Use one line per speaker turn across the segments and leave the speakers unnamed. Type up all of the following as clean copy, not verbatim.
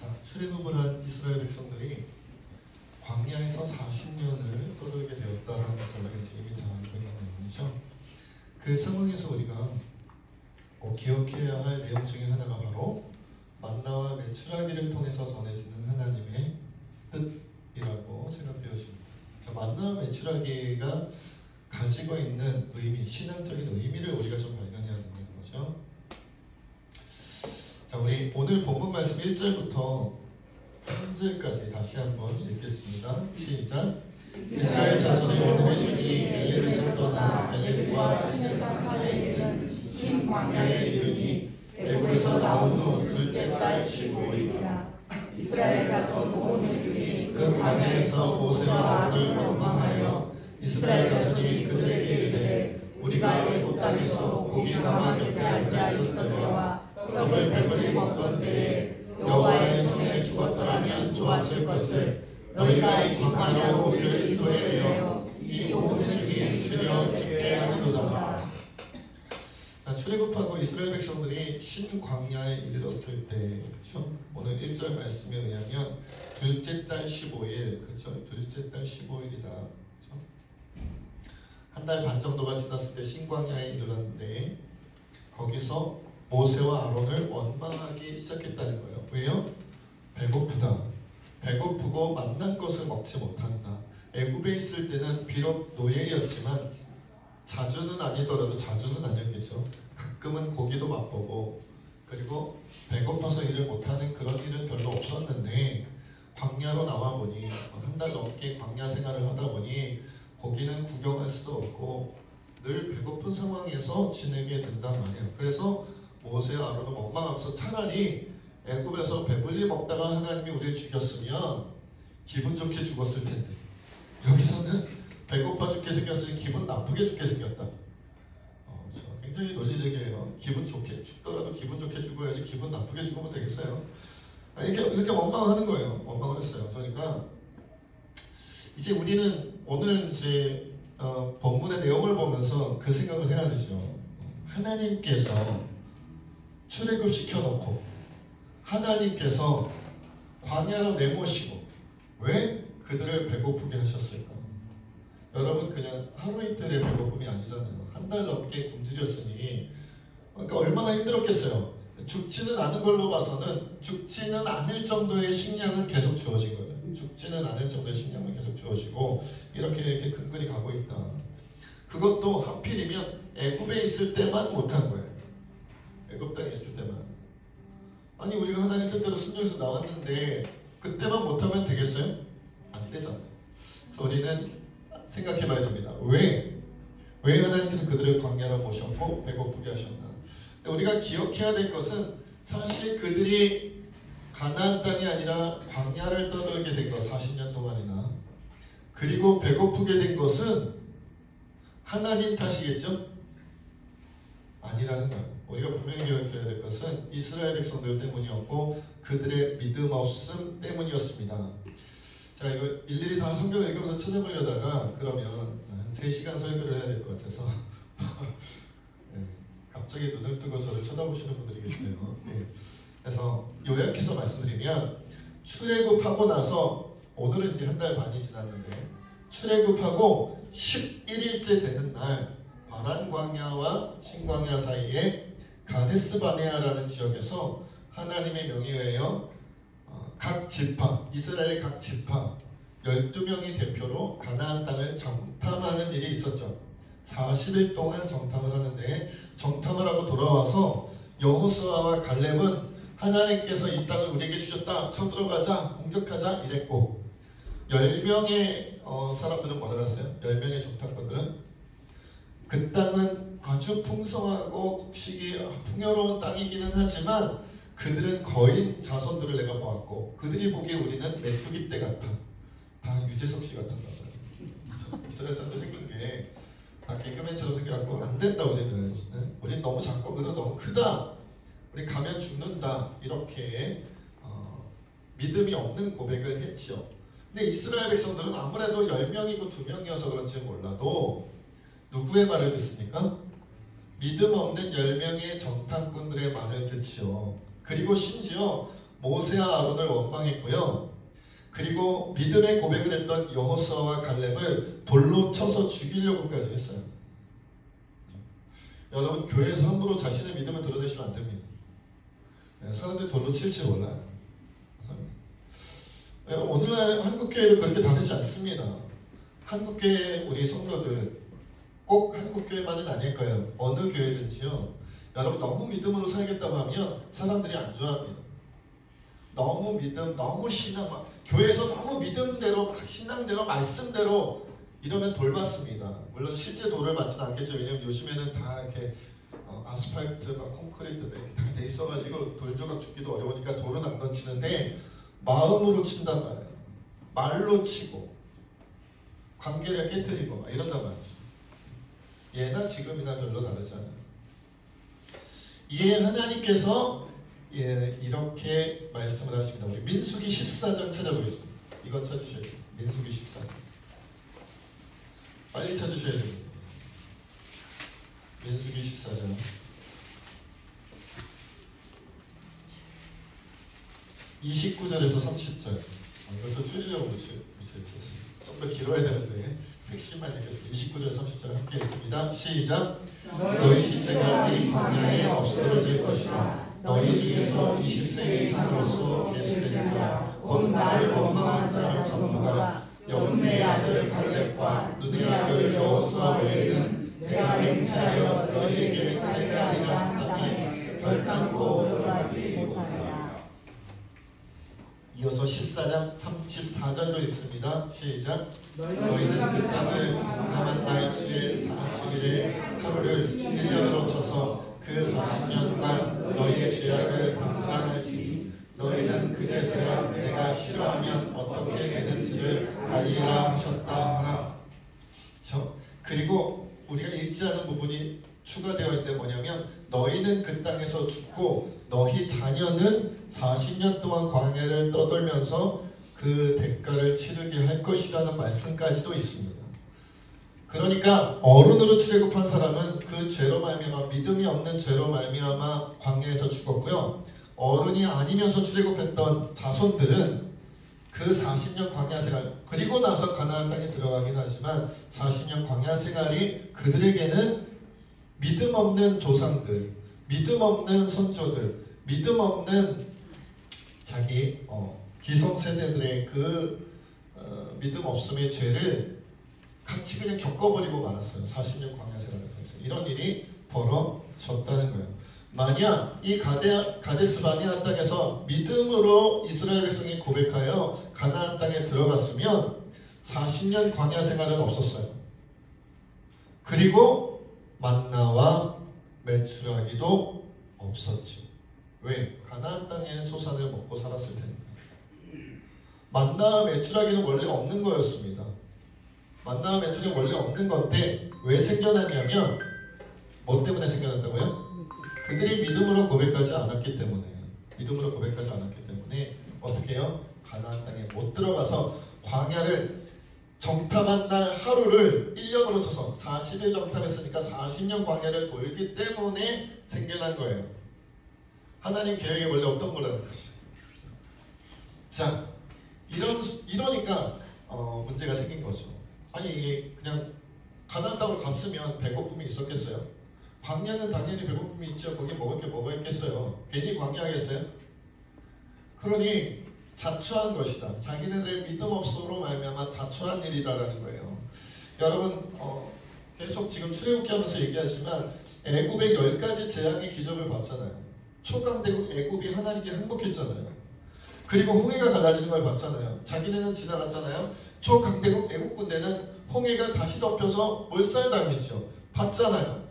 자, 출애굽을 한 이스라엘 백성들이 광야에서 40년을 떠돌게 되었다라는 것을 우리가 이미 다 알고 있는 내용이죠. 그 상황에서 우리가 꼭 기억해야 할 내용 중에 하나가 바로 만나와 메추라기를 통해서 전해지는 하나님의 뜻이라고 생각되어집니다. 만나와 메추라기가 가지고 있는 의미, 신앙적인 의미를 우리가 좀 발견해야 된다는 거죠. 자, 우리 오늘 본문 말씀 1절부터 3절까지 다시 한번 읽겠습니다. 시작. 이스라엘 자손의 온 회중이 엘림에서 떠나 엘림과 시내산 사이에 있는 흰 광야에 이르니 애굽에서 나온 후 둘째 달 15일이라.
이스라엘 자손 온 회중이
그 광야에서 모세와 아론을 원망하여 이스라엘 자손이 그들에게 이르되 우리가 애굽 땅에서 고기 가마 곁에 앉아 있던 때와 떡을 배불리 먹던 때에 여호와의 손에 죽었더라면 좋았을 것을 너희가 이 광야로 우리를 인도해 내어 이 온 회중이 줄여 죽게 하는도다. 출애굽하고 이스라엘 백성들이 신광야에 이르렀을 때, 그렇죠? 오늘 1절 말씀에 의하면 둘째 달 15일, 그렇죠? 둘째 달 15일이다. 그렇죠? 한 달 반 정도가 지났을 때 신광야에 이르렀는데 거기서 모세와 아론을 원망하기 시작했다는 거예요. 왜요? 배고프다. 배고프고 만난 것을 먹지 못한다. 애굽에 있을 때는 비록 노예였지만 자주는 아니더라도 자주는 아니었겠죠. 가끔은 고기도 맛보고 그리고 배고파서 일을 못하는 그런 일은 별로 없었는데 광야로 나와 보니 한 달 넘게 광야 생활을 하다 보니 고기는 구경할 수도 없고 늘 배고픈 상황에서 지내게 된단 말이에요. 그래서 모세와 아론은 원망하면서 차라리 애굽에서 배불리 먹다가 하나님이 우리를 죽였으면 기분 좋게 죽었을 텐데 여기서는 배고파 죽게 생겼으니 기분 나쁘게 죽게 생겼다. 굉장히 논리적이에요. 기분 좋게 죽더라도 기분 좋게 죽어야지 기분 나쁘게 죽으면 되겠어요? 이렇게 원망하는 거예요. 원망을 했어요. 그러니까 이제 우리는 오늘 이제 본문의 내용을 보면서 그 생각을 해야 되죠. 하나님께서 출애굽 시켜놓고 하나님께서 광야로 내모시고 왜 그들을 배고프게 하셨을까? 여러분 그냥 하루 이틀의 배고픔이 아니잖아요. 한 달 넘게 굶주렸으니 그러니까 얼마나 힘들었겠어요. 죽지는 않은 걸로 봐서는 죽지는 않을 정도의 식량은 계속 주어진 거예요. 죽지는 않을 정도의 식량은 계속 주어지고 이렇게 근근히 가고 있다. 그것도 하필이면 애굽에 있을 때만 못한 거예요. 애굽 땅에 있을 때만. 아니 우리가 하나님 뜻대로 순종해서 나왔는데 그때만 못하면 되겠어요? 안 되잖아요. 그래서 우리는 생각해 봐야 됩니다. 왜 하나님께서 그들을 광야로 모셨고 배고프게 하셨나? 우리가 기억해야 될 것은 사실 그들이 가나안 땅이 아니라 광야를 떠돌게 된 것 40년 동안이나 그리고 배고프게 된 것은 하나님 탓이겠죠? 아니라는 거예요. 우리가 분명히 기억해야 될 것은 이스라엘 백성들 때문이었고 그들의 믿음 없음 때문이었습니다. 자, 이거 일일이 다 성경을 읽으면서 찾아보려다가 그러면 한 3시간 설교를 해야 될 것 같아서 네, 갑자기 눈을 뜨고 저를 쳐다보시는 분들이 계시네요. 네. 그래서 요약해서 말씀드리면 출애굽하고 나서 오늘은 이제 한 달 반이 지났는데 출애굽하고 11일째 되는 날 바란 광야와 신광야 사이에 가데스 바네아라는 지역에서 하나님의 명의에 의하여 각 지파, 이스라엘의 각 지파 12명이 대표로 가나안 땅을 정탐하는 일이 있었죠. 40일 동안 정탐을 하는데 정탐을 하고 돌아와서 여호수아와 갈렙은 하나님께서 이 땅을 우리에게 주셨다. 쳐들어가자. 공격하자. 이랬고 10명의 사람들은 뭐라 그랬어요? 10명의 정탐꾼들은 그 땅은 아주 풍성하고 곡식이 풍요로운 땅이기는 하지만 그들은 거인 자손들을 내가 보았고 그들이 보기에 우리는 메뚜기 떼 같아. 다 유재석 씨 같았나 봐요. 이스라엘 사람들 생긴 게 다 개그맨처럼 생겨갖고 안 된다 우리는. 우린 너무 작고 그들은 너무 크다. 우리 가면 죽는다. 이렇게 믿음이 없는 고백을 했죠. 근데 이스라엘 백성들은 아무래도 10명이고 2명이어서 그런지 몰라도 누구의 말을 듣습니까? 믿음 없는 10명의 정탐꾼들의 말을 듣지요. 그리고 심지어 모세와 아론을 원망했고요. 그리고 믿음의 고백을 했던 여호수아와 갈렙을 돌로 쳐서 죽이려고까지 했어요. 여러분, 교회에서 함부로 자신의 믿음을 드러내시면 안 됩니다. 사람들이 돌로 칠지 몰라요. 오늘날 한국교회도 그렇게 다르지 않습니다. 한국교회 우리 성도들 꼭 한국교회만은 아닐 거예요. 어느 교회든지요. 여러분, 너무 믿음으로 살겠다고 하면 사람들이 안 좋아합니다. 너무 믿음, 너무 신앙, 교회에서 너무 믿음대로, 신앙대로, 말씀대로 이러면 돌받습니다. 물론 실제 돌을 받지는 않겠죠. 왜냐면 요즘에는 다 이렇게 아스팔트, 콘크리트 다 돼 있어가지고 돌조각 줍기도 어려우니까 돌은 안 던치는데 마음으로 친단 말이에요. 말로 치고 관계를 깨뜨리고 이런단 말이죠. 예나 지금이나 별로 다르지 않아요. 이에 하나님께서 이렇게 말씀을 하십니다. 우리 민수기 14장 찾아보겠습니다. 이건 찾으셔야 돼요. 민수기 14장. 빨리 찾으셔야 됩니다. 민수기 14장. 29절에서 30절. 이것도 줄이려고 붙였어요. 좀 더 길어야 되는데 핵심만 읽겠습니다. 29절 30절 함께 있습니다. 시작. 너희 시체가 이 광야에 엎드러질 것이라. 너희 중에서 20세 이상으로서 계수된 자, 곧 나를 원망한 자 전부가 여분의 아들 갈렙과 눈의 아들 여호수아 외에는 내가 맹세하여 너희에게 살게 하리라 한 땅에 결단코 들어가지 못하리라. 이어서 14장 34절도 있습니다. 시작. 너희는 그 땅을 장담한 날 수의 40일의 하루를 1년으로 쳐서 그 40년간 너희의 죄악을 감당할지니 너희는 그제서야 내가 싫어하면 어떻게 되는지를 알리라 하셨다 하라. 그리고 우리가 읽지 않은 부분이 추가되어 있는데 뭐냐면 너희는 그 땅에서 죽고 너희 자녀는 40년 동안 광야를 떠돌면서 그 대가를 치르게 할 것이라는 말씀까지도 있습니다. 그러니까 어른으로 출애굽한 사람은 그 죄로 말미암아 믿음이 없는 죄로 말미암아 광야에서 죽었고요. 어른이 아니면서 출애굽했던 자손들은 그 40년 광야 생활 그리고 나서 가나안 땅에 들어가긴 하지만 40년 광야 생활이 그들에게는 믿음 없는 조상들, 믿음 없는 선조들, 믿음 없는 자기 기성세대들의 그 믿음 없음의 죄를 같이 그냥 겪어버리고 말았어요. 40년 광야 생활을 통해서 이런 일이 벌어졌다는 거예요. 만약 이 가데스 바네아 땅에서 믿음으로 이스라엘 백성이 고백하여 가나안 땅에 들어갔으면 40년 광야 생활은 없었어요. 그리고 만나와 메추라기도 없었죠. 왜? 가나안 땅의 소산을 먹고 살았을 테니까. 만나와 메추라기는 원래 없는 거였습니다. 만나와 메추라기는 원래 없는 건데 왜 생겨났냐면 뭐 때문에 생겨났다고요? 그들이 믿음으로 고백하지 않았기 때문에 믿음으로 고백하지 않았기 때문에 어떻게 해요? 가나안 땅에 못 들어가서 광야를 정탐한 날 하루를 1년으로 쳐서 40일 정탐했으니까 40년 광야를 돌기 때문에 생겨난 거예요. 하나님 계획이 원래 없던 거라는 것이죠. 자, 이러니까 문제가 생긴 거죠. 아니 이게 그냥 가나안 땅으로 갔으면 배고픔이 있었겠어요? 광야는 당연히 배고픔이 있죠. 거기 먹을 게 뭐가 있겠어요? 괜히 광야하겠어요? 그러니 자초한 것이다. 자기네들의 믿음 없음으로 말미암아 자초한 일이다라는 거예요. 여러분 계속 지금 출애굽기 하면서 얘기하지만 애굽의 10가지 재앙의 기적을 봤잖아요. 초강대국 애굽이 하나님께 항복했잖아요. 그리고 홍해가 갈라지는 걸 봤잖아요. 자기네는 지나갔잖아요. 초강대국 애굽 군대는 홍해가 다시 덮여서 몰살당했죠. 봤잖아요.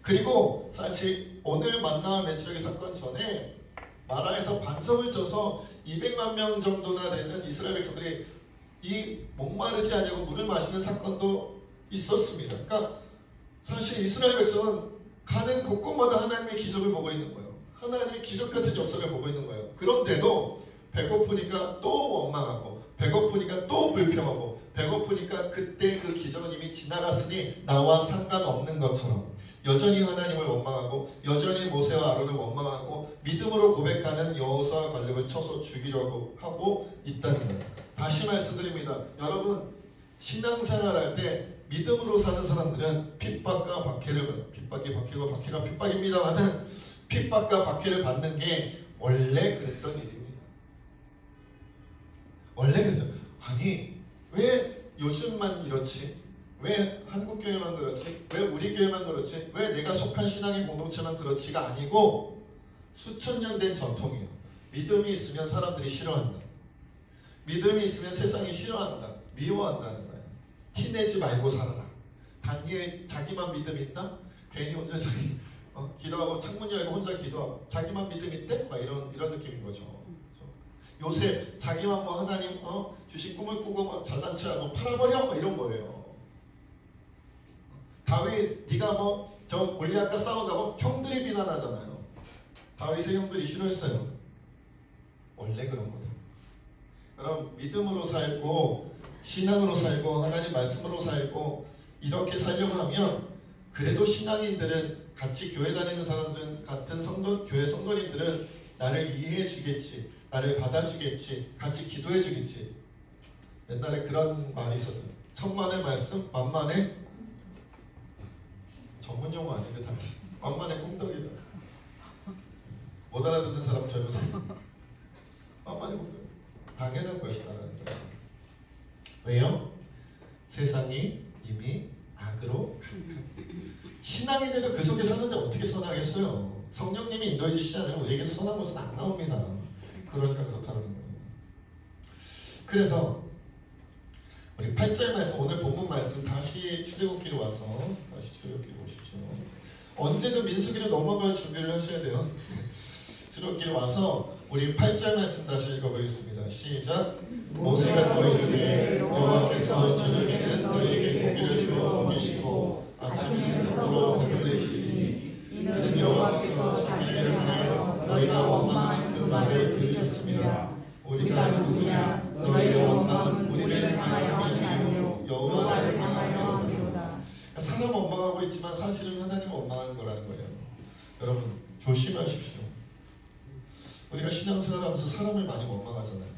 그리고 사실 오늘 만나와 메추라기 사건 전에 나라에서 반성을 쪄서 200만 명 정도나 되는 이스라엘 백성들이 이 목마르지 않냐고 물을 마시는 사건도 있었습니다. 그러니까 사실 이스라엘 백성은 가는 곳곳마다 하나님의 기적을 보고 있는 거예요. 하나님의 기적 같은 역사를 보고 있는 거예요. 그런데도 배고프니까 또 원망하고 배고프니까 또 불평하고 배고프니까 그때 그 기적은 이미 지나갔으니 나와 상관없는 것처럼 여전히 하나님을 원망하고 여전히 모세와 아론을 원망하고 믿음으로 고백하는 여호수아와 갈렙을 쳐서 죽이려고 하고 있다는 거예요. 다시 말씀드립니다. 여러분 신앙생활할 때 믿음으로 사는 사람들은 핍박과 박해를 박해가 핍박입니다만은 핍박과 박해를 받는 게 원래 그랬던 일입니다. 원래 그랬죠. 아니 왜 요즘만 이렇지? 왜 한국교회만 그렇지? 왜 우리 교회만 그렇지? 왜 내가 속한 신앙의 공동체만 그렇지가 아니고 수천 년 된 전통이에요. 믿음이 있으면 사람들이 싫어한다. 믿음이 있으면 세상이 싫어한다. 미워한다는 거예요. 티내지 말고 살아라. 단기에 자기만 믿음 있나? 괜히 혼자 기도하고 창문 열고 혼자 기도하고 자기만 믿음 있대? 막 이런 느낌인 거죠. 요새 자기만 뭐 하나님 주신 꿈을 꾸고 뭐 잘난 체하고 팔아버려? 뭐 이런 거예요. 다윗 네가 뭐 저 골리앗과 싸운다고 형들이 비난하잖아요. 다윗의 형들이 싫어했어요. 원래 그런 거예요. 여러분 믿음으로 살고 신앙으로 살고 하나님 말씀으로 살고 이렇게 살려고 하면 그래도 신앙인들은 같이 교회 다니는 사람들은 같은 교회 성도님들은 나를 이해해 주겠지, 나를 받아주겠지, 같이 기도해 주겠지. 옛날에 그런 말이 있었어요. 천만의 말씀, 만만의 전문 용어 아닌데 다 만만의 콩떡이다. 못 알아듣는 사람 젊은 사람 만만의 콩떡. 당연한 것이다라는 거예요. 왜요? 세상이 이미 악으로 신앙인들도 그 속에 사는데 어떻게 선하겠어요? 성령님이 인도해 주시지 않으면 우리에게서 선한 것은 안 나옵니다. 그러니까 그렇다는 거예요. 그래서 우리 8절 말씀, 오늘 본문 말씀 다시 출애굽기로 와서 다시 출애굽기로 오시죠. 언제든 민수기로 넘어갈 준비를 하셔야 돼요. 출애굽기로 와서 우리 8절 말씀 다시 읽어보겠습니다. 시작. 모세가 또 이르되 여호와께서 저녁에는 너희에게 고기를 주어 먹이시고 아침에는 떡으로 배불리시니 이는 여호와께서 자기를 향하여 너희가 원망하는 그 말을 들으셨습니다. 우리가 누구냐? 너희의 원망은 우리를 향하여가 아니요 여호와를 향하여니로다. 사람 원망하고 있지만 사실은 하나님 원망하는 거라는 거예요. 여러분 조심하십시오. 우리가 신앙생활하면서 사람을 많이 원망하잖아요.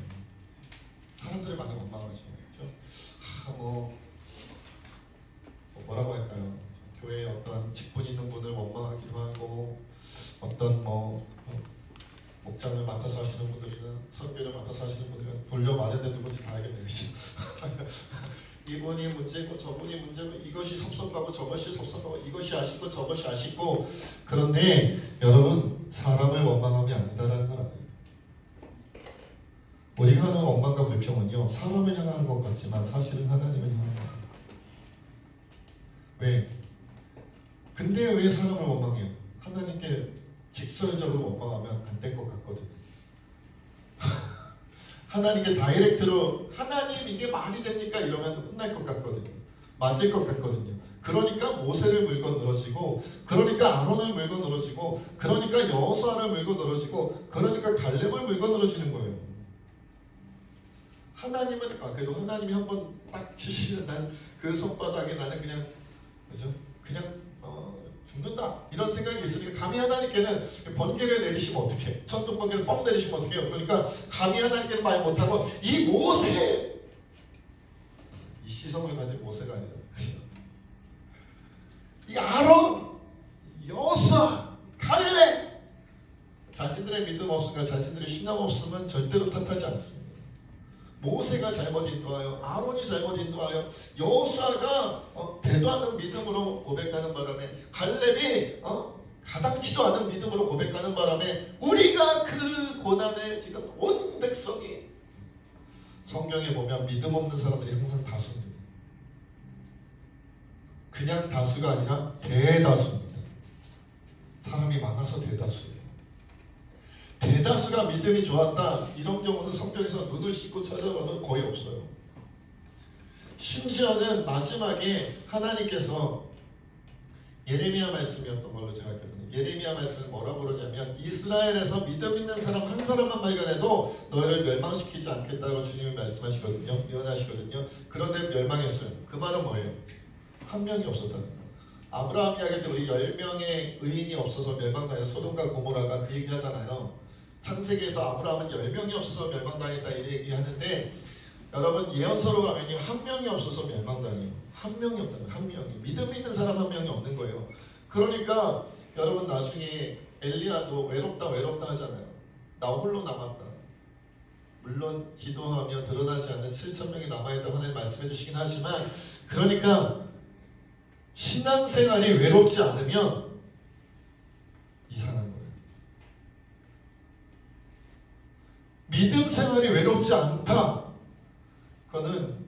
사람들을 많이 원망하죠. 그렇죠? 뭐라고 할까요? 교회에 어떤 직분 있는 분을 원망하기도 하고 어떤 목장을 맡아서 하시는 분들이나 설교를 맡아서 하시는 분들은 돌려 말해도 누군지 다 알겠네요. 이분이 문제고 저분이 문제고 이것이 섭섭하고 저것이 섭섭하고 이것이 아쉽고 저것이 아쉽고 그런데 여러분 사람을 원망함이 아니다라는 걸 알아요. 우리가 하는 원망과 불평은요 사람을 향하는 것 같지만 사실은 하나님을 향하는 거예요. 왜? 근데 왜 사람을 원망해요? 하나님께 직설적으로 원망하면 안 될 것 같거든요. 하나님께 다이렉트로 하나님 이게 말이 됩니까? 이러면 혼날 것 같거든요. 맞을 것 같거든요. 그러니까 모세를 물고 늘어지고 그러니까 아론을 물고 늘어지고 그러니까 여호수아를 물고 늘어지고 그러니까 갈렙을 물고 늘어지는 거예요. 하나님은 그래도 하나님이 한번 딱 치시면 난 그 손바닥에 나는 그냥 그죠? 그냥 죽는다 이런 생각이 있으니까 감히 하나님께는 번개를 내리시면 어떡해? 천둥 번개를 뻥 내리시면 어떡해요? 그러니까 감히 하나님께는 말 못하고 이 모세 이 시성을 가진 모세가 아니라 이 아론 여호수아 갈렙 자신들의 믿음 없으니까 자신들의 신앙 없으면 절대로 탓하지 않습니다. 모세가 잘못 인도하여 아론이 잘못 인도하여 여호수아가 되도 않는 믿음으로 고백하는 바람에 갈렙이 가당치도 않은 믿음으로 고백하는 바람에 우리가 그 고난에 지금 온 백성이 성경에 보면 믿음 없는 사람들이 항상 다수입니다. 그냥 다수가 아니라 대다수입니다. 사람이 많아서 대다수예요. 대다수가 믿음이 좋았다 이런 경우는 성경에서 눈을 씻고 찾아봐도 거의 없어요. 심지어는 마지막에 하나님께서 예레미야 말씀이었던 걸로 제가 알거든요. 예레미야 말씀을 뭐라고 그러냐면 이스라엘에서 믿음 있는 사람 한 사람만 발견해도 너희를 멸망시키지 않겠다고 주님이 말씀하시거든요. 예언하시거든요. 그런데 멸망했어요. 그 말은 뭐예요? 한 명이 없었다는 거예요. 아브라함 이야기할 때 우리 10명의 의인이 없어서 멸망당했다. 소돔과 고모라가 그 얘기 하잖아요. 창세기에서 아브라함은 10명이 없어서 멸망당했다 이 얘기 하는데, 여러분 예언서로 가면요, 한 명이 없어서 멸망당해요. 한 명이 없다는, 한 명이. 믿음 있는 사람 한 명이 없는 거예요. 그러니까 여러분 나중에 엘리야도 외롭다 하잖아요. 나 홀로 남았다. 물론 기도하며 드러나지 않는 7,000명이 남아있다고 하나님 말씀해 주시긴 하지만, 그러니까 신앙생활이 외롭지 않으면 이상한 거예요. 믿음 생활이 외롭지 않다. 그거는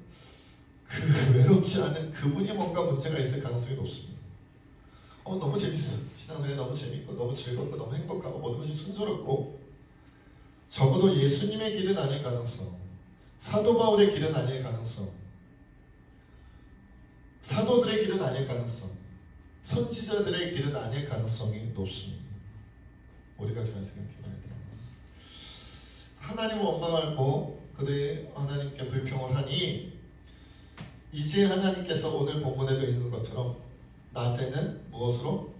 그 외롭지 않은 그분이 뭔가 문제가 있을 가능성이 높습니다. 너무 재밌어요. 신앙생활이 너무 재밌고 너무 즐겁고 너무 행복하고 모든 것이 순조롭고, 적어도 예수님의 길은 아닐 가능성, 사도 바울의 길은 아닐 가능성, 사도들의 길은 아닐 가능성, 선지자들의 길은 아닐 가능성이 높습니다. 우리가 잘 생각해봐야 돼요. 하나님을 원망하고 그들이 하나님께 불평을 하니, 이제 하나님께서 오늘 본문에도 있는 것처럼 낮에는 무엇으로?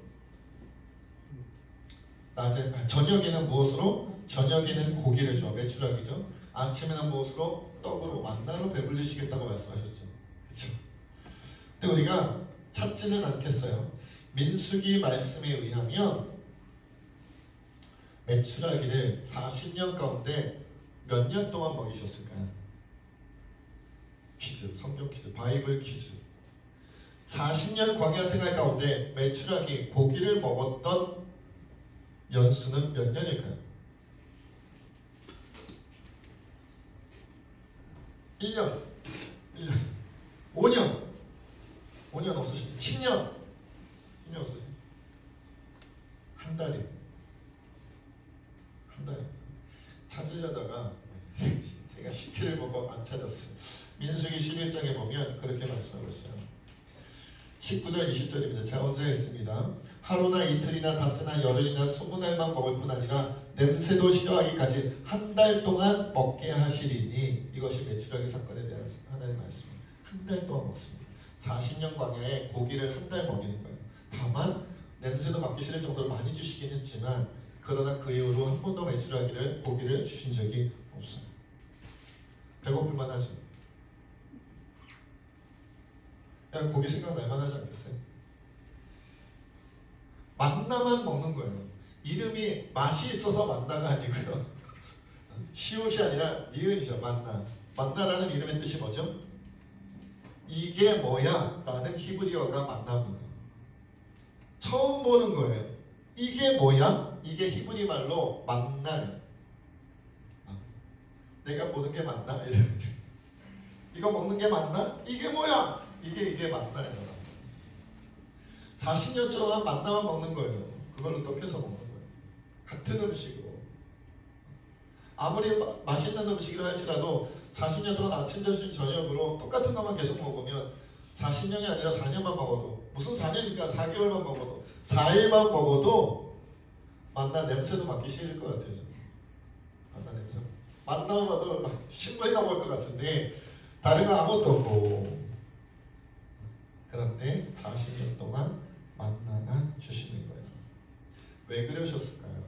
저녁에는 무엇으로? 저녁에는 고기를 줘. 메추라기죠. 아침에는 무엇으로? 떡으로, 만나로 배불리시겠다고 말씀하셨죠. 그렇죠? 근데 우리가 찾지는 않겠어요. 민수기 말씀에 의하면 메추라기를 40년 가운데 몇 년 동안 먹이셨을까요? 퀴즈, 성경 퀴즈, 바이블 퀴즈. 40년 광야 생활 가운데 메추라기, 고기를 먹었던 연수는 몇 년일까요? 1년, 5년, 5년 없으시죠? 10년, 10년 없으세요? 한 달이, 한 달이. 찾으려다가 제가 10회를 보고 안 찾았어요. 민수기 11장에 보면 그렇게 말씀하고 있어요. 19절 20절입니다. 제가 언제 했습니다. 하루나 이틀이나 닷새나 열흘이나 20날만 먹을 뿐 아니라 냄새도 싫어하기까지 한 달 동안 먹게 하시리니, 이것이 메추라기 사건에 대한 하나님의 말씀입니다. 한 달 동안 먹습니다. 40년 광야에 고기를 한 달 먹이는 거예요. 다만 냄새도 맡기 싫을 정도로 많이 주시긴 했지만, 그러나 그 이후로 한 번도 메추라기를, 고기를 주신 적이 없어요. 배고플만 하죠. 여러분 고기 생각날만 하지 않겠어요? 만나만 먹는 거예요. 이름이 맛이 있어서 만나가 아니고요. 시옷이 아니라 니은이죠. 만나. 만나라는 이름의 뜻이 뭐죠? 이게 뭐야? 라는 히브리어가 만나입니다. 처음 보는 거예요. 이게 뭐야? 이게 히브리 말로 만나예요. 내가 보는 게 맞나? 이거 먹는 게 맞나? 이게 뭐야? 이게 맞나요? 40년 동안 만나만 먹는 거예요. 그걸로 떡해서 먹는 거예요. 같은 음식으로. 아무리 맛있는 음식이라 할지라도 40년 동안 아침, 점심, 저녁으로 똑같은 것만 계속 먹으면 40년이 아니라 4년만 먹어도, 무슨 4년이니까 4개월만 먹어도, 4일만 먹어도 만나 냄새도 맡기 싫을 것 같아요. 만나 냄새. 만나만 봐도 막 신발이 나올 것 같은데 다른 거 아무것도 없고, 그런데 40년 동안 만나만 주시는 거예요. 왜 그러셨을까요?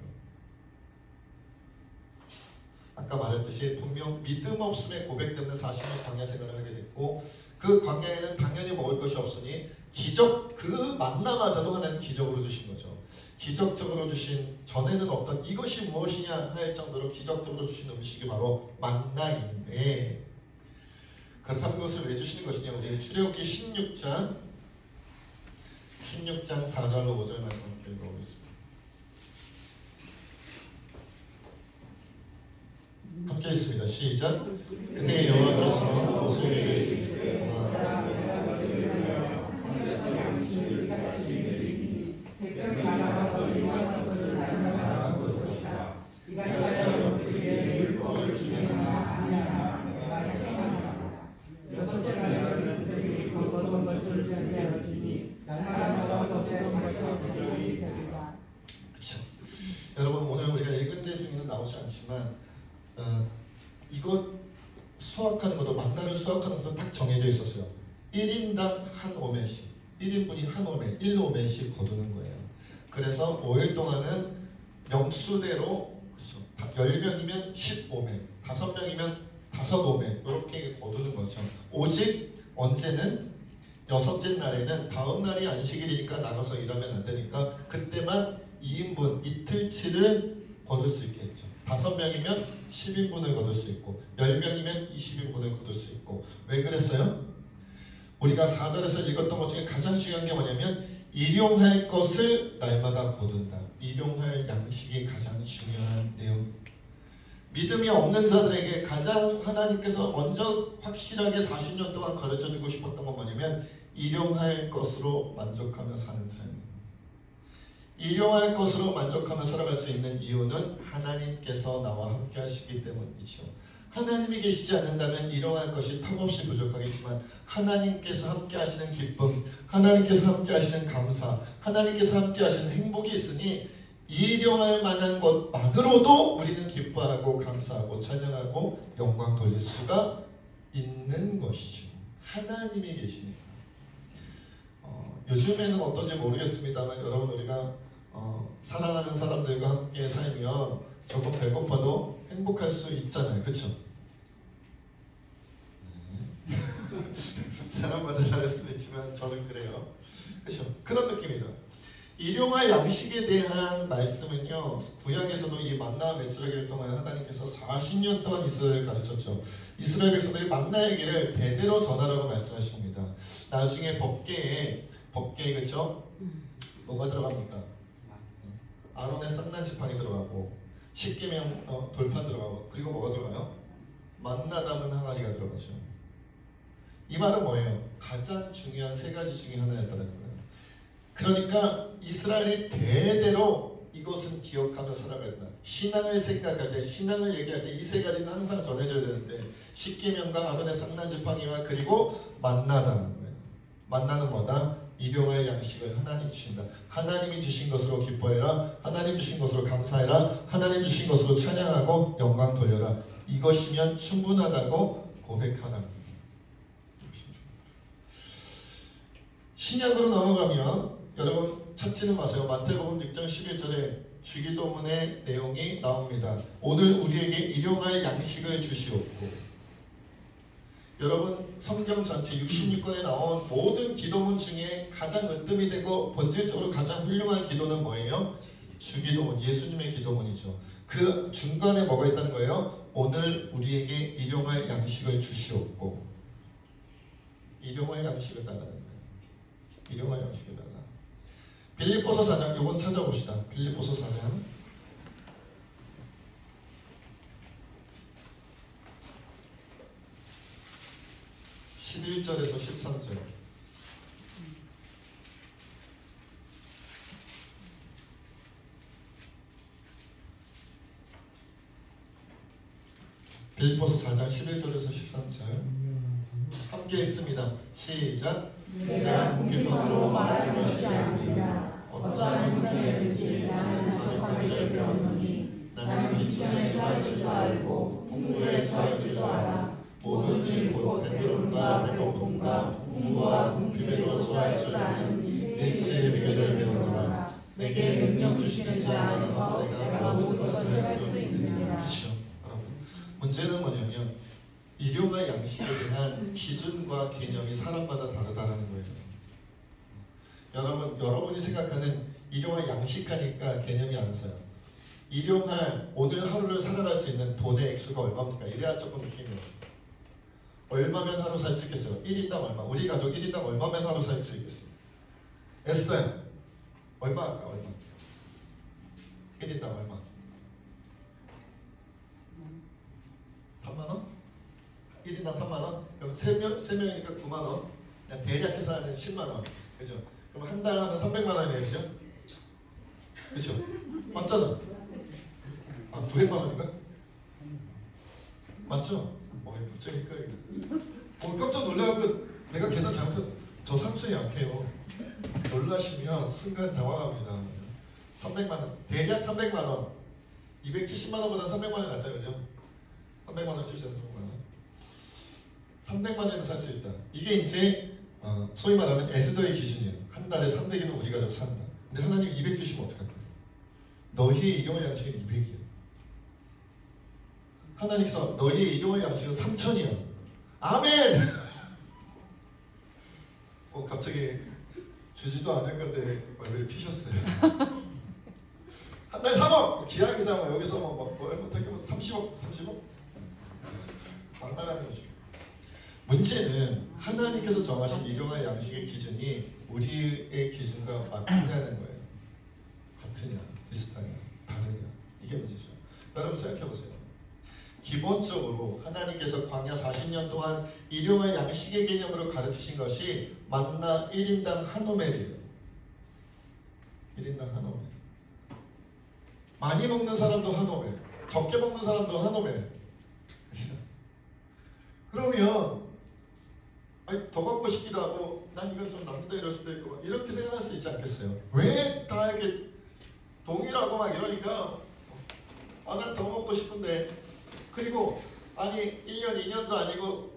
아까 말했듯이 분명 믿음 없음의 고백 때문에 40년 광야 생활을 하게 됐고, 그 광야에는 당연히 먹을 것이 없으니 기적, 그 만나마저도 하나님 기적으로 주신 거죠. 기적적으로 주신, 전에는 없던 이것이 무엇이냐 할 정도로 기적적으로 주신 음식이 바로 만나인데, 그렇다면 그것을 왜 주시는 것이냐? 우리 출애굽기 16장 4절로 5절 말씀 함께 읽어보겠습니다. 함께 있습니다. 시작. 그때 여호와께서 모세에게 이르시되 그렇죠. 여러분 오늘 우리가 읽은 데 중에는 나오지 않지만 이것 수확하는 것도, 만나를 수확하는 것도 딱 정해져 있었어요. 1인당 한 오멜씩. 1인분이 한 오멜, 1오멜씩 거두는 거예요. 그래서 5일 동안은 명수대로 10명이면 15멜, 5명이면 5오멜 이렇게 거두는 거죠. 오직 언제는 여섯째 날에는 다음 날이 안식일이니까 나가서 일하면 안 되니까 그때만 2인분 이틀치를 거둘 수 있겠죠. 5명이면 10인분을 거둘 수 있고 10명이면 20인분을 거둘 수 있고. 왜 그랬어요? 우리가 4절에서 읽었던 것 중에 가장 중요한 게 뭐냐면 일용할 것을 날마다 거둔다. 일용할 양식이 가장 중요한 내용. 믿음이 없는 자들에게 가장 하나님께서 먼저 확실하게 40년 동안 가르쳐주고 싶었던 건 뭐냐면 일용할 것으로 만족하며 사는 삶. 일용할 것으로 만족하며 살아갈 수 있는 이유는 하나님께서 나와 함께 하시기 때문이죠. 하나님이 계시지 않는다면 일용할 것이 턱없이 부족하겠지만 하나님께서 함께 하시는 기쁨, 하나님께서 함께 하시는 감사, 하나님께서 함께 하시는 행복이 있으니 일용할 만한 것만으로도 우리는 기뻐하고 감사하고 찬양하고 영광 돌릴 수가 있는 것이죠. 하나님이 계시니까. 요즘에는 어떤지 모르겠습니다만 여러분 우리가 사랑하는 사람들과 함께 살면 조금 배고파도 행복할 수 있잖아요. 그렇죠? 네. 사람마다 다를 수도 있지만 저는 그래요. 그렇죠? 그런 느낌이다. 일용할 양식에 대한 말씀은요, 구약에서도 이 만나와 메추라기를 통해 하나님께서 40년 동안 이스라엘을 가르쳤죠. 이스라엘 백성들이 만나의 길을 대대로 전하라고 말씀하십니다. 나중에 법궤에 그쵸? 뭐가 들어갑니까? 아론의 쌍난 지팡이 들어가고 십계명 돌판 들어가고 그리고 뭐가 들어가요? 만나 담은 항아리가 들어가죠. 이 말은 뭐예요? 가장 중요한 세 가지 중에 하나였다는 거예요. 그러니까 이스라엘이 대대로 이것은 기억하며 살아간다. 신앙을 생각할 때, 신앙을 얘기할 때 이 세 가지는 항상 전해져야 되는데 십계명과 아론의 쌍난 지팡이와 그리고 만나다는 거예요. 만나는 뭐다? 일용할 양식을 하나님 주신다. 하나님이 주신 것으로 기뻐해라. 하나님 주신 것으로 감사해라. 하나님 주신 것으로 찬양하고 영광 돌려라. 이것이면 충분하다고 고백하라. 신약으로 넘어가면 여러분 찾지는 마세요. 마태복음 6장 11절에 주기도문의 내용이 나옵니다. 오늘 우리에게 일용할 양식을 주시옵고. 여러분 성경 전체 66권에 나온 모든 기도문 중에 가장 으뜸이 되고 본질적으로 가장 훌륭한 기도는 뭐예요? 주기도문, 예수님의 기도문이죠. 그 중간에 뭐가 있다는 거예요? 오늘 우리에게 일용할 양식을 주시옵고. 일용할 양식을 달라는 거예요. 일용할 양식을 달라. 빌립보서 4장, 요건 찾아봅시다. 빌립보서 4장 11절에서 13절. 빌립보서 4장 11절에서 13절 함께 읽습니다. 시작.
내가 궁핍함으로 말하는 것이 아니라 어떠한 형편이든지 나는 자족하기를 배웠노니 나는 비천에 처할 줄도 알고 풍부에 처할 줄도 알아. 모든 일 곧 배부름과 배고픔과 풍부와 궁핍에도 처할 줄 아는 일체의 비결을 배우노라. 내게 능력 주시는 자 안에서 내가 모든 것을 할 수 있느니라.
그렇죠. 문제는 뭐냐면 일용할 양식에 대한 기준과 개념이 사람마다 다르다는 거예요. 여러분이 생각하는 일용할 양식하니까 개념이 안 서요. 일용할 오늘 하루를 살아갈 수 있는 돈의 액수가 얼마입니까? 이래야 조금 느낌이 오죠. 얼마면 하루 살 수 있겠어요? 1인당 얼마? 우리 가족 1인당 얼마면 하루 살 수 있겠어요? 에스더야 얼마? 1인당 얼마? 3만원? 1인당 3만원? 그럼 3명이니까 9만원? 대략 계산하면 10만원. 그죠? 그럼 한 달 하면 300만원이에요. 그죠? 그죠? 맞잖아. 900만원인가? 맞죠? 갑자기 헷갈리네. 깜짝 놀라고 내가 계산 잘못했. 저 상수에 약해요. 놀라시면 순간 당황합니다. 300만원. 대략 300만원. 270만원보다 300만원이 낫죠. 그죠? 300만원 칩시다. 300만원이면 살 수 있다. 이게 이제 소위 말하면 에스더의 기준이에요. 한 달에 300이면 우리 가족 산다. 근데 하나님 200 주시면 어떡할 거예요? 너희의 일용할 양식은 200이에요. 하나님께서 너희의 일용할 양식은 3000이야. 아멘! 갑자기 주지도 않을 건데 얼굴이 피셨어요. 한 달에 3억! 기약이다. 여기서 못하게 30억? 막 나가는 거죠. 문제는 하나님께서 정하신 일용할 양식의 기준이 우리의 기준과 맞느냐는 거예요. 같으냐, 비슷하냐, 다르냐. 이게 문제죠. 여러분 생각해보세요. 기본적으로 하나님께서 광야 40년 동안 일용할 양식의 개념으로 가르치신 것이 만나 1인당 한 오멜이에요. 1인당 한 오멜. 많이 먹는 사람도 한 오멜, 적게 먹는 사람도 한 오멜. 그러면 더 갖고 싶기도 하고 난 이건 좀 남다 이럴 수도 있고 이렇게 생각할 수 있지 않겠어요? 왜 다 이렇게 동일하고 막 이러니까 난 더 먹고 싶은데. 그리고 아니 1년 2년도 아니고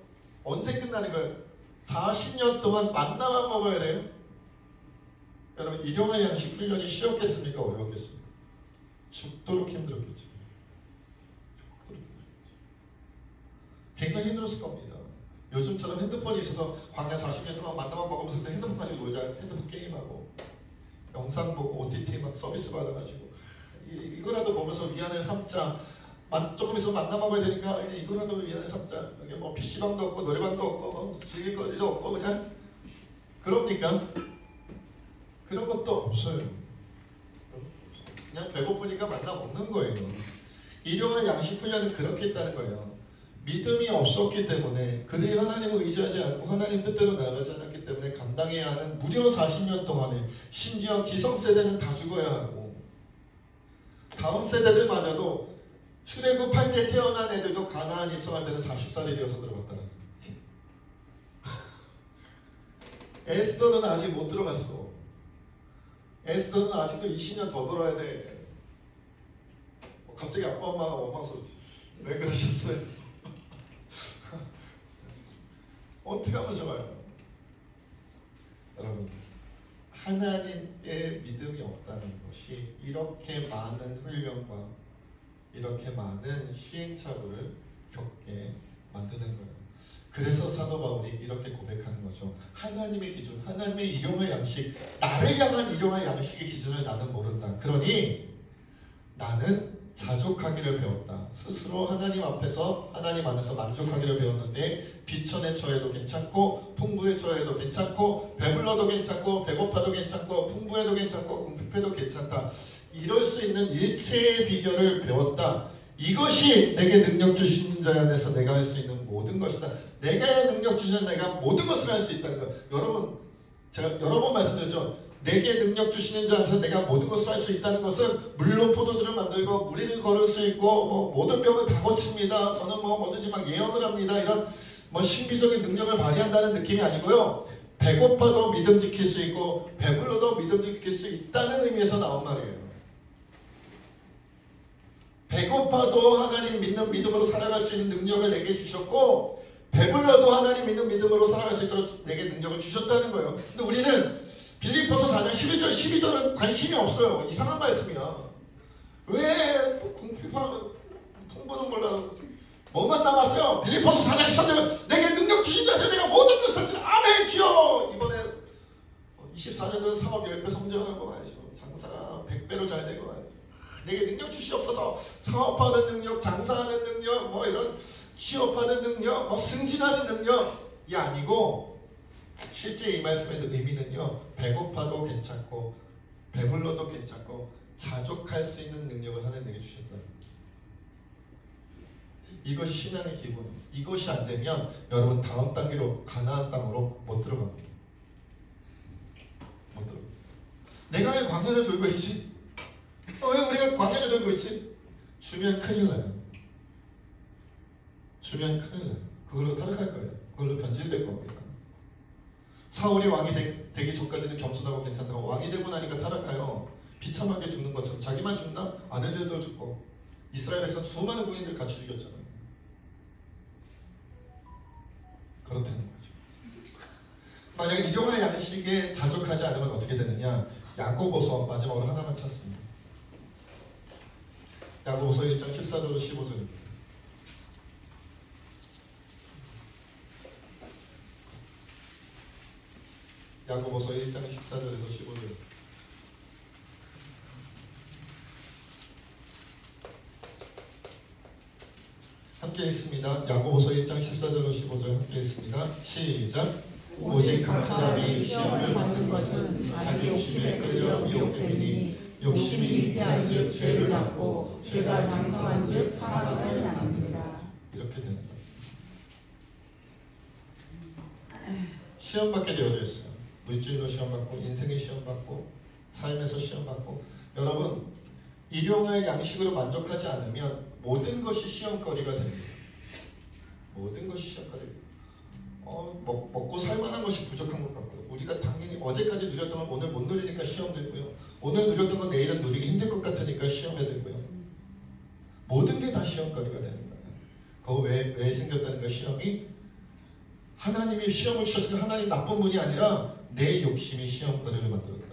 언제 끝나는 거예요? 40년 동안 만나만 먹어야 돼요? 여러분 일용할 양식 훈련이 쉬웠겠습니까? 어려웠겠습니까? 죽도록 힘들었겠죠. 굉장히 힘들었을 겁니다. 요즘처럼 핸드폰이 있어서 광야 40년 동안 만나만 먹으면서 그냥 핸드폰 가지고 놀자. 핸드폰 게임하고 영상 보고 OTT 막 서비스 받아가지고 이거라도 보면서 위안을 삼자. 조금 있으면 만나 먹어야 되니까 이거라도 위안을 삼자. 여기 뭐 PC방도 없고 노래방도 없고 즐길 거리도 없고 그냥 그럽니까? 그런 것도 없어요. 그냥 배고프니까 만나 먹는 거예요. 일용할 양식 훈련은 그렇게 했다는 거예요. 믿음이 없었기 때문에 그들이 하나님을 의지하지 않고 하나님 뜻대로 나아가지 않았기 때문에 감당해야 하는 무려 40년 동안에 심지어 기성세대는 다 죽어야 하고 다음 세대들마저도 출애굽할 때 태어난 애들도 가나안 입성할 때는 40살이 되어서 들어갔다는 거예요. 에스더는 아직 못 들어갔어. 에스더는 아직도 20년 더 돌아야 돼. 갑자기 아빠 엄마가 원망스럽지. 왜 그러셨어요? 어떻게 하면 좋아요? 여러분 하나님의 믿음이 없다는 것이 이렇게 많은 훈련과 이렇게 많은 시행착오를 겪게 만드는 거예요. 그래서 사도 바울이 이렇게 고백하는 거죠. 하나님의 기준, 하나님의 일용할 양식, 나를 향한 일용할 양식의 기준을 나는 모른다. 그러니 나는 자족하기를 배웠다. 스스로 하나님 앞에서 하나님 안에서 만족하기를 배웠는데 비천에 처해도 괜찮고 풍부에 처해도 괜찮고 배불러도 괜찮고 배고파도 괜찮고 풍부해도 괜찮고 궁핍해도 괜찮다. 이럴 수 있는 일체의 비결을 배웠다. 이것이 내게 능력 주신 자 안에서 내가 할 수 있는 모든 것이다. 내가 능력 주신 내가 모든 것을 할 수 있다는 것. 여러분 제가 여러 번 말씀드렸죠. 내게 능력 주시는 자 안에서 내가 모든 것을 할 수 있다는 것은 물론 포도주를 만들고 무리를 걸을 수 있고 모든 병을 다 고칩니다. 저는 뭐든지 막 예언을 합니다. 이런 신비적인 능력을 발휘한다는 느낌이 아니고요. 배고파도 믿음 지킬 수 있고 배불러도 믿음 지킬 수 있다는 의미에서 나온 말이에요. 배고파도 하나님 믿는 믿음으로 살아갈 수 있는 능력을 내게 주셨고 배불러도 하나님 믿는 믿음으로 살아갈 수 있도록 내게 능력을 주셨다는 거예요. 근데 우리는 빌립보서 4장 11절 12절은 관심이 없어요. 이상한 말씀이야. 왜 궁핍하고 통보는 몰라. 뭐만 남았어요? 빌립보서 4장 14절 내게 능력 주신 자에서 내가 모든 것을 할수 있다. 아멘 주여. 이번에 24년도에 사업 10배 성장하고 알죠. 장사가 100배로 잘 되고 알죠. 내게 능력 주시옵소서. 사업하는 능력, 장사하는 능력, 이런 취업하는 능력, 승진하는 능력이 아니고 실제 이 말씀의 의미는요. 배고파도 괜찮고 배불러도 괜찮고 자족할 수 있는 능력을 하나님 내게 주셨다는 거예요. 이것이 신앙의 기본. 이것이 안 되면 여러분 다음 단계로 가나안 땅으로 못 들어갑니다. 못 들어갑니다. 내가 왜 광야를 돌고 있지? 왜 우리가 광야를 돌고 있지? 주면 큰일 나요. 주면 큰일 나요. 그걸로 타락할 거예요. 그걸로 변질될 겁니다. 사울이 왕이 되기 전까지는 겸손하고 괜찮다고 왕이 되고 나니까 타락하여 비참하게 죽는 것처럼 자기만 죽나? 아내들도 죽고 이스라엘에서 수많은 군인들 같이 죽였잖아요. 그렇다는 거죠. 만약 일용할 양식에 자족하지 않으면 어떻게 되느냐? 야고보서 마지막으로 하나만 찾습니다. 야고보서 1장 14절로 15절입니다. 야고보서 1장 14절에서 15절. 함께 있습니다. 야고보서 1장 14절로 15절 함께 있습니다. 시작. 오직 각 사람이 시험을 받는 것은 자기 욕심에 끌려 미혹됨이니 욕심이 잉태한즉 죄를 낳고 죄가 장성한즉 사망을 낳느니라. 이렇게 되는 거예요. 시험 받게 되어져 있어요. 물질로 시험 받고 인생의 시험 받고 삶에서 시험 받고. 여러분, 일용할 양식으로 만족하지 않으면 모든 것이 시험거리가 됩니다. 모든 것이 시험거리. 먹고 살만한 것이 부족한 것 같고요. 우리가 당연히 어제까지 누렸던 건 오늘 못 누리니까 시험 되고요. 오늘 누렸던 건 내일은 누리기 힘들 것 같으니까 시험에 되고요. 모든 게 다 시험거리가 되는 거예요. 그거 왜 생겼다는 거? 시험이 하나님이 시험을 주셨으니까 하나님 나쁜 분이 아니라 내 욕심이 시험거리를 만들었다.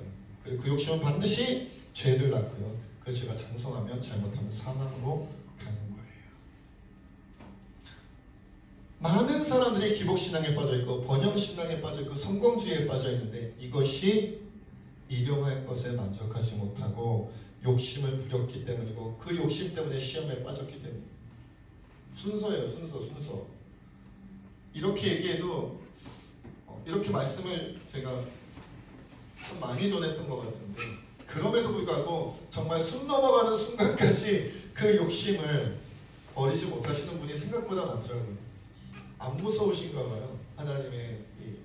그리고 그 욕심은 반드시 죄를 낳고요. 그 죄가 장성하면 잘못하면 사망으로 가는 거예요. 많은 사람들이 기복신앙에 빠져있고 번영신앙에 빠져있고 성공주의에 빠져있는데 이것이 일용할 것에 만족하지 못하고 욕심을 부렸기 때문이고 그 욕심 때문에 시험에 빠졌기 때문에 순서예요. 순서. 이렇게 얘기해도 이렇게 말씀을 제가 좀 많이 전했던 것 같은데 그럼에도 불구하고 정말 숨 넘어가는 순간까지 그 욕심을 버리지 못하시는 분이 생각보다 많더라고요. 안 무서우신가 봐요. 하나님의 이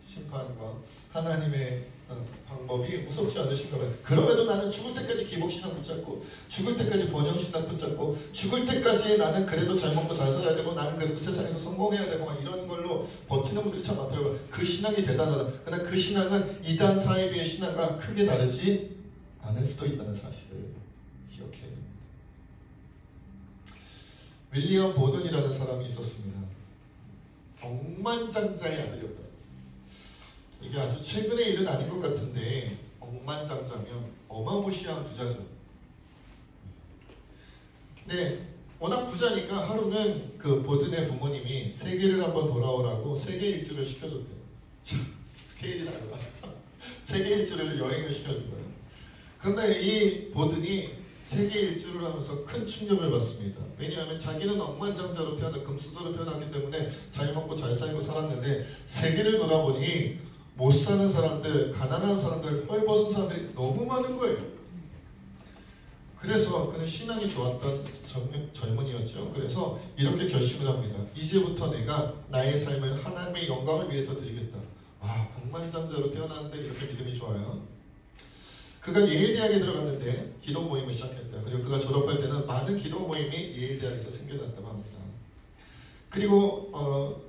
심판과 하나님의 방법이 무섭지 않으신가 봐요. 그럼에도 나는 죽을 때까지 기복신앙 붙잡고 죽을 때까지 번영신앙 붙잡고 죽을 때까지 나는 그래도 잘 먹고 잘 살아야 되고 나는 그래도 세상에서 성공해야 되고 막 이런 걸로 버티는 분들이 참 많더라고요. 그 신앙이 대단하다. 그러나 그 신앙은 이단 사이비의 신앙과 크게 다르지 않을 수도 있다는 사실을 기억해야 됩니다. 윌리엄 보든이라는 사람이 있었습니다. 억만장자의 아들이었다. 이게 아주 최근의 일은 아닌 것 같은데 억만장자면 어마무시한 부자죠. 네, 워낙 부자니까 하루는 그 보든의 부모님이 세계를 한번 돌아오라고 세계 일주를 시켜줬대요. 스케일이 다르다. 세계 일주를 여행을 시켜준 거예요. 그런데 이 보든이 세계 일주를 하면서 큰 충격을 받습니다. 왜냐하면 자기는 억만장자로 태어나 금수저로 태어났기 때문에 잘 먹고 잘 살고 살았는데 세계를 돌아보니 못 사는 사람들, 가난한 사람들, 헐벗은 사람들이 너무 많은 거예요. 그래서 그는 신앙이 좋았던 젊은이였죠. 그래서 이렇게 결심을 합니다. 이제부터 내가 나의 삶을 하나님의 영광을 위해서 드리겠다. 와, 억만장자로 태어났는데 이렇게 믿음이 좋아요. 그가 예일대학에 들어갔는데 기도 모임을 시작했다. 그리고 그가 졸업할 때는 많은 기도 모임이 예일대학에서 생겨났다고 합니다. 그리고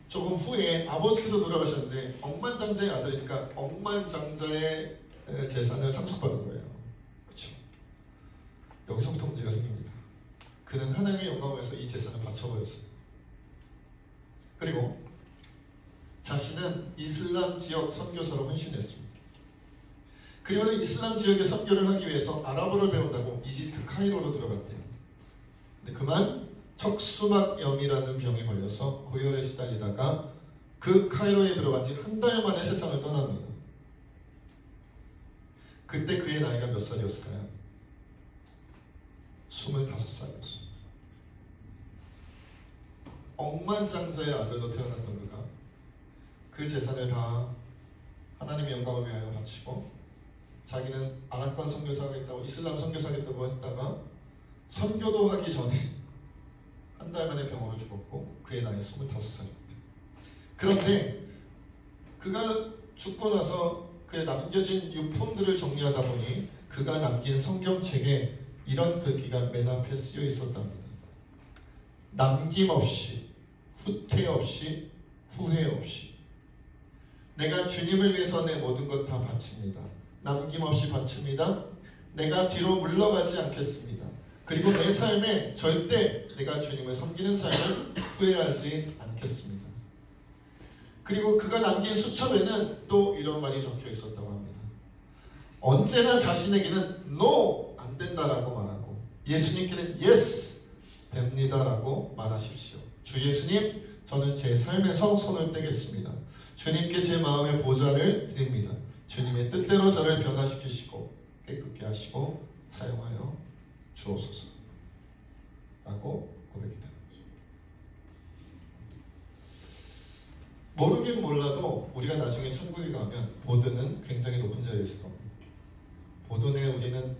조금 후에 아버지께서 돌아가셨는데 억만장자의 아들이니까 억만장자의 재산을 상속받은 거예요. 그렇죠? 여기서부터 문제가 생깁니다. 그는 하나님의 영광을 위해서 이 재산을 바쳐버렸어요. 그리고 자신은 이슬람 지역 선교사로 헌신했습니다. 그리고는 이슬람 지역의 선교를 하기 위해서 아랍어를 배운다고 이집트 카이로로 들어갔대요. 근데 그만 척수막염이라는 병에 걸려서 고열에 시달리다가 그 카이로에 들어간 지 한 달 만에 세상을 떠납니다. 그때 그의 나이가 몇 살이었을까요? 25살이었어요. 억만장자의 아들로 태어났던 그가 그 재산을 다 하나님의 영광을 위하여 바치고 자기는 아랍권 선교사하겠다고 이슬람 선교사하겠다고 했다가 선교도 하기 전에 한 달 만에 병으로 죽었고 그의 나이 25살입니다. 그런데 그가 죽고 나서 그의 남겨진 유품들을 정리하다 보니 그가 남긴 성경책에 이런 글귀가 맨 앞에 쓰여 있었답니다. 남김없이, 후퇴 없이, 후회 없이 내가 주님을 위해서 내 모든 것 다 바칩니다. 남김없이 바칩니다. 내가 뒤로 물러가지 않겠습니다. 그리고 내 삶에 절대 내가 주님을 섬기는 삶을 후회하지 않겠습니다. 그리고 그가 남긴 수첩에는 또 이런 말이 적혀 있었다고 합니다. 언제나 자신에게는 no, 안 된다라고 말하고 예수님께는 yes, 됩니다라고 말하십시오. 주 예수님, 저는 제 삶에서 손을 떼겠습니다. 주님께 제 마음의 보좌를 드립니다. 주님의 뜻대로 저를 변화시키시고 깨끗게 하시고 사용하여 주옵소서 라고 고백했다는 거죠. 모르긴 몰라도 우리가 나중에 천국에 가면 보드는 굉장히 높은 자리에 있을 겁니다. 보드에 우리는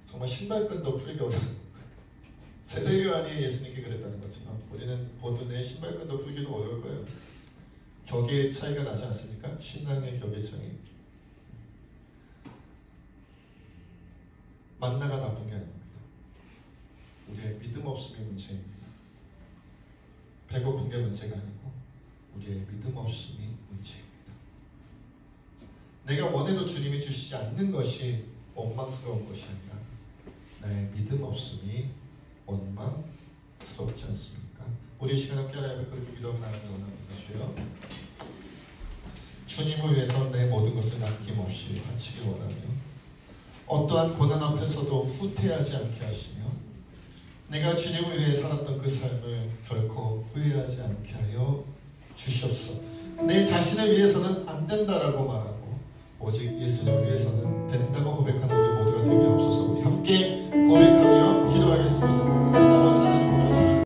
정말 신발끈도 풀기 어려운 세례 요한이 예수님께 그랬다는 것처럼 우리는 보드에 신발끈도 풀기도 어려울 거예요. 격의 차이가 나지 않습니까? 신앙의 격의 차이. 만나가 나쁜 게 아닙니다. 우리의 믿음 없음이 문제입니다. 배고픈 게 문제가 아니고 우리의 믿음 없음이 문제입니다. 내가 원해도 주님이 주시지 않는 것이 원망스러운 것이 아니라 나의 믿음 없음이 원망스럽지 않습니까? 우리 시간 함께 하나님을 그렇게 기도하며 나가기 원합니다. 주여, 주님을 위해서 내 모든 것을 남김없이 바치기 원하며 어떠한 고난 앞에서도 후퇴하지 않게 하시며 내가 주님을 위해 살았던 그 삶을 결코 후회하지 않게 하여 주시옵소서. 내 자신을 위해서는 안 된다라고 말하고 오직 예수님을 위해서는 된다고 고백하는 우리 모두가 되게 하옵소서. 우리 함께 고백하며 기도하겠습니다.